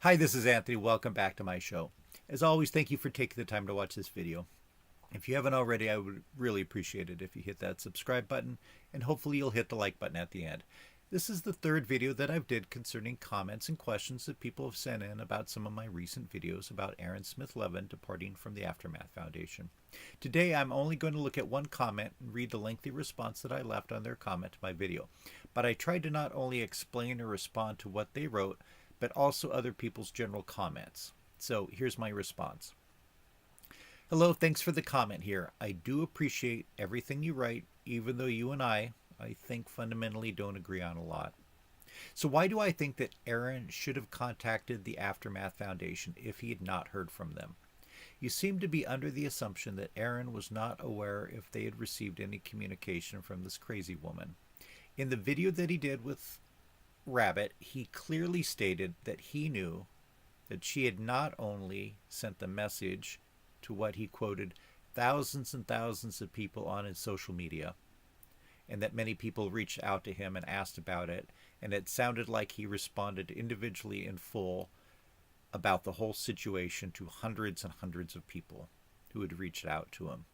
Hi, this is Anthony. Welcome back to my show. As always, thank you for taking the time to watch this video. If you haven't already, I would really appreciate it if you hit that subscribe button, and hopefully you'll hit the like button at the end. This is the third video that I've did concerning comments and questions that people have sent in about some of my recent videos about Aaron Smith-Levin departing from the Aftermath Foundation. Today, I'm only going to look at one comment and read the lengthy response that I left on their comment to my video. But I tried to not only explain or respond to what they wrote, but also other people's general comments. So here's my response. Hello, thanks for the comment here. I do appreciate everything you write, even though you and I think fundamentally don't agree on a lot. So why do I think that Aaron should have contacted the Aftermath Foundation if he had not heard from them? You seem to be under the assumption that Aaron was not aware if they had received any communication from this crazy woman. In the video that he did with Rabbit, he clearly stated that he knew that she had not only sent the message to what he quoted thousands and thousands of people on his social media, and that many people reached out to him and asked about it, and it sounded like he responded individually in full about the whole situation to hundreds and hundreds of people who had reached out to him.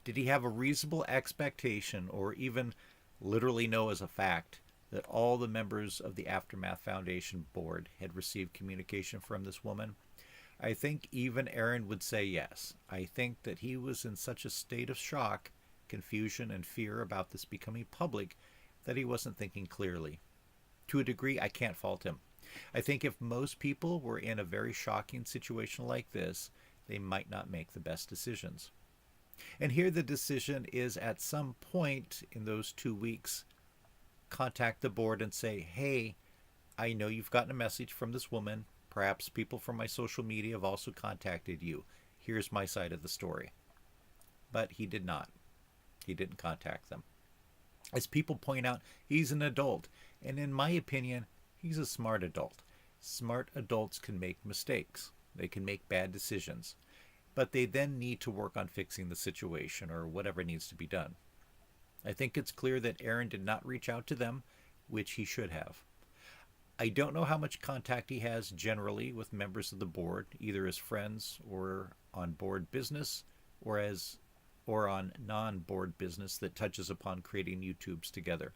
Did he have a reasonable expectation, or even literally know as a fact, that all the members of the Aftermath Foundation board had received communication from this woman? I think even Aaron would say yes. I think that he was in such a state of shock, confusion, and fear about this becoming public that he wasn't thinking clearly. To a degree, I can't fault him. I think if most people were in a very shocking situation like this, they might not make the best decisions. And here the decision is, at some point in those 2 weeks, contact the board and say, hey, I know you've gotten a message from this woman. Perhaps people from my social media have also contacted you. Here's my side of the story. But he did not. He didn't contact them. As people point out, he's an adult. And in my opinion, he's a smart adult. Smart adults can make mistakes. They can make bad decisions. But they then need to work on fixing the situation or whatever needs to be done. I think it's clear that Aaron did not reach out to them, which he should have. I don't know how much contact he has generally with members of the board, either as friends or on board business, or on non-board business that touches upon creating YouTubes together.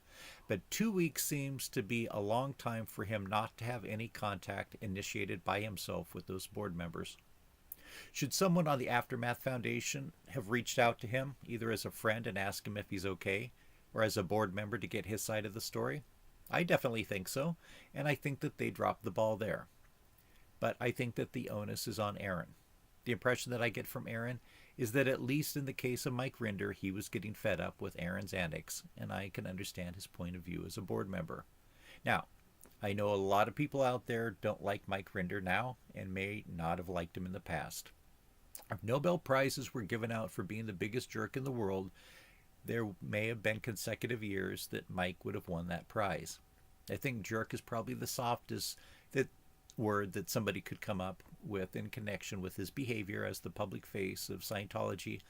But 2 weeks seems to be a long time for him not to have any contact initiated by himself with those board members. Should someone on the Aftermath Foundation have reached out to him, either as a friend and asked him if he's okay, or as a board member to get his side of the story? I definitely think so, and I think that they dropped the ball there. But I think that the onus is on Aaron. The impression that I get from Aaron is that, at least in the case of Mike Rinder, he was getting fed up with Aaron's antics, and I can understand his point of view as a board member. Now, I know a lot of people out there don't like Mike Rinder now and may not have liked him in the past. If Nobel Prizes were given out for being the biggest jerk in the world, there may have been consecutive years that Mike would have won that prize. I think jerk is probably the softest word that somebody could come up with in connection with his behavior as the public face of Scientology,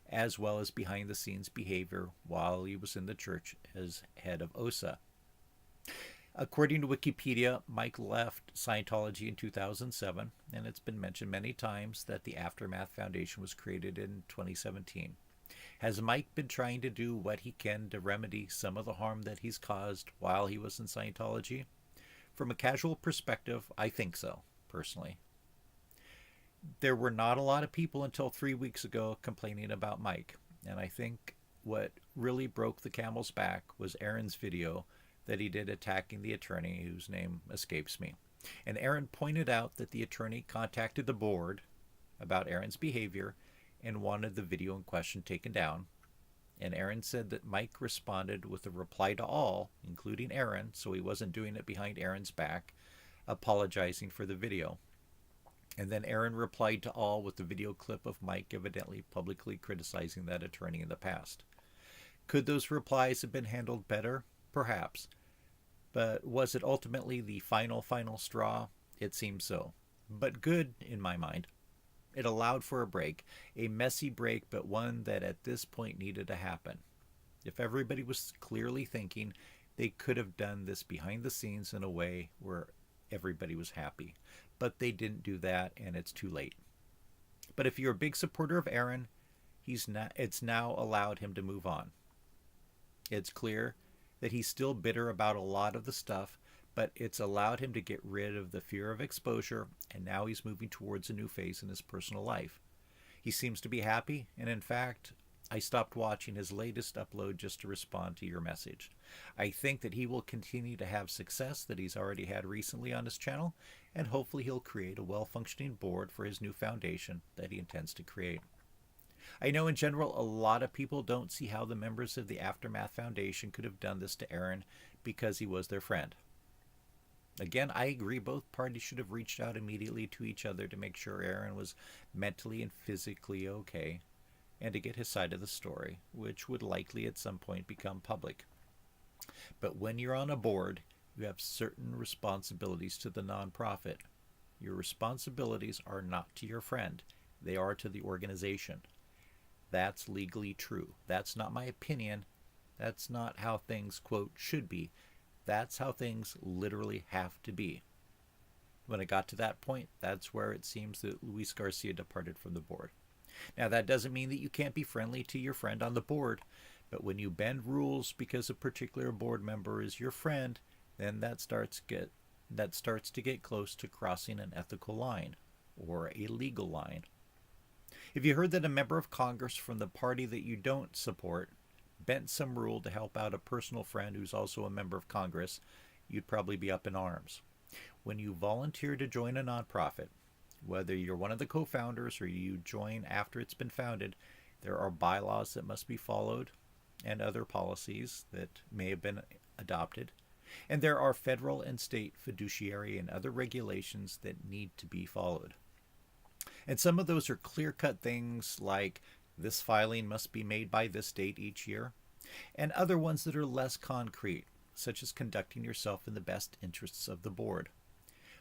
as well as behind the scenes behavior while he was in the church as head of OSA. According to Wikipedia, Mike left Scientology in 2007, and it's been mentioned many times that the Aftermath Foundation was created in 2017. Has Mike been trying to do what he can to remedy some of the harm that he's caused while he was in Scientology? From a casual perspective, I think so, personally. There were not a lot of people until 3 weeks ago complaining about Mike, and I think what really broke the camel's back was Aaron's video that he did attacking the attorney whose name escapes me. And Aaron pointed out that the attorney contacted the board about Aaron's behavior and wanted the video in question taken down. And Aaron said that Mike responded with a reply to all, including Aaron, so he wasn't doing it behind Aaron's back, apologizing for the video. And then Aaron replied to all with the video clip of Mike evidently publicly criticizing that attorney in the past. Could those replies have been handled better? Perhaps. But was it ultimately the final straw? It seems so. But good, in my mind. It allowed for a break, a messy break, but one that at this point needed to happen. If everybody was clearly thinking, they could have done this behind the scenes in a way where everybody was happy. But they didn't do that, and it's too late. But if you're a big supporter of Aaron, it's now allowed him to move on. It's clear that he's still bitter about a lot of the stuff, but it's allowed him to get rid of the fear of exposure, and now he's moving towards a new phase in his personal life. He seems to be happy, and in fact, I stopped watching his latest upload just to respond to your message. I think that he will continue to have success that he's already had recently on his channel, and hopefully he'll create a well-functioning board for his new foundation that he intends to create. I know in general a lot of people don't see how the members of the Aftermath Foundation could have done this to Aaron because he was their friend. Again, I agree both parties should have reached out immediately to each other to make sure Aaron was mentally and physically okay, and to get his side of the story, which would likely at some point become public. But when you're on a board, you have certain responsibilities to the nonprofit. Your responsibilities are not to your friend. They are to the organization. That's legally true. That's not my opinion. That's not how things, quote, should be. That's how things literally have to be. When it got to that point, that's where it seems that Luis Garcia departed from the board. Now, that doesn't mean that you can't be friendly to your friend on the board, but when you bend rules because a particular board member is your friend, then that starts to get close to crossing an ethical line or a legal line. If you heard that a member of Congress from the party that you don't support bent some rule to help out a personal friend who's also a member of Congress, you'd probably be up in arms. When you volunteer to join a nonprofit, whether you're one of the co-founders or you join after it's been founded, there are bylaws that must be followed and other policies that may have been adopted. And there are federal and state fiduciary and other regulations that need to be followed. And some of those are clear-cut things like this filing must be made by this date each year, and other ones that are less concrete, such as conducting yourself in the best interests of the board.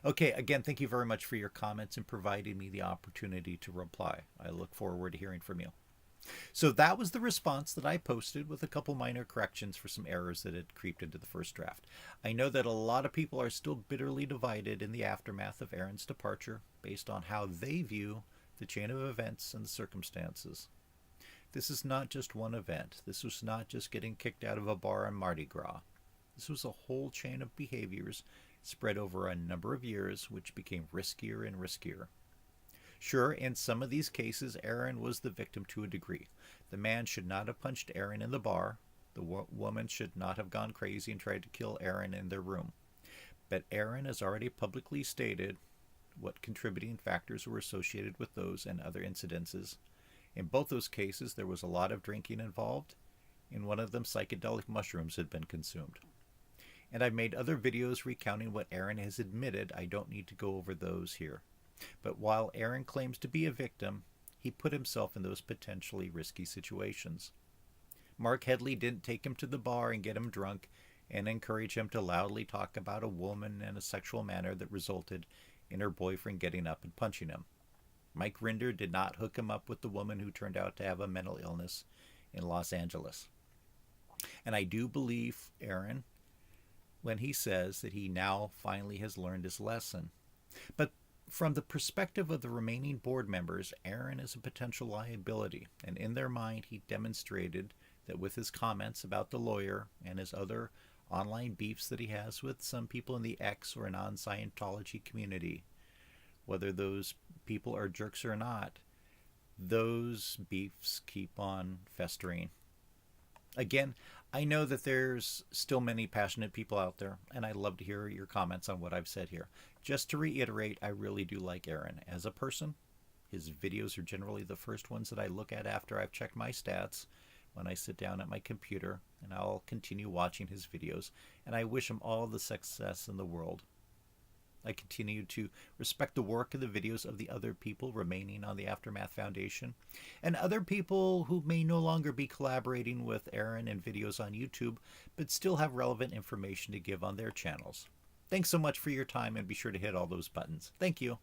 Okay, again, thank you very much for your comments and providing me the opportunity to reply. I look forward to hearing from you. So that was the response that I posted with a couple minor corrections for some errors that had creeped into the first draft. I know that a lot of people are still bitterly divided in the aftermath of Aaron's departure based on how they view the chain of events and the circumstances. This is not just one event. This was not just getting kicked out of a bar on Mardi Gras. This was a whole chain of behaviors spread over a number of years, which became riskier and riskier. Sure, in some of these cases, Aaron was the victim to a degree. The man should not have punched Aaron in the bar. The woman should not have gone crazy and tried to kill Aaron in their room. But Aaron has already publicly stated what contributing factors were associated with those and other incidences. In both those cases, there was a lot of drinking involved. In one of them, psychedelic mushrooms had been consumed. And I've made other videos recounting what Aaron has admitted. I don't need to go over those here. But while Aaron claims to be a victim, he put himself in those potentially risky situations. Mark Headley didn't take him to the bar and get him drunk and encourage him to loudly talk about a woman in a sexual manner that resulted in her boyfriend getting up and punching him. Mike Rinder did not hook him up with the woman who turned out to have a mental illness in Los Angeles. And I do believe Aaron when he says that he now finally has learned his lesson. But from the perspective of the remaining board members, Aaron is a potential liability, and in their mind he demonstrated that with his comments about the lawyer and his other online beefs that he has with some people in the X or non-Scientology community, whether those people are jerks or not, those beefs keep on festering. Again, I know that there's still many passionate people out there, and I'd love to hear your comments on what I've said here. Just to reiterate, I really do like Aaron as a person. His videos are generally the first ones that I look at after I've checked my stats when I sit down at my computer, and I'll continue watching his videos, and I wish him all the success in the world. I continue to respect the work and the videos of the other people remaining on the Aftermath Foundation and other people who may no longer be collaborating with Aaron in videos on YouTube, but still have relevant information to give on their channels. Thanks so much for your time, and be sure to hit all those buttons. Thank you.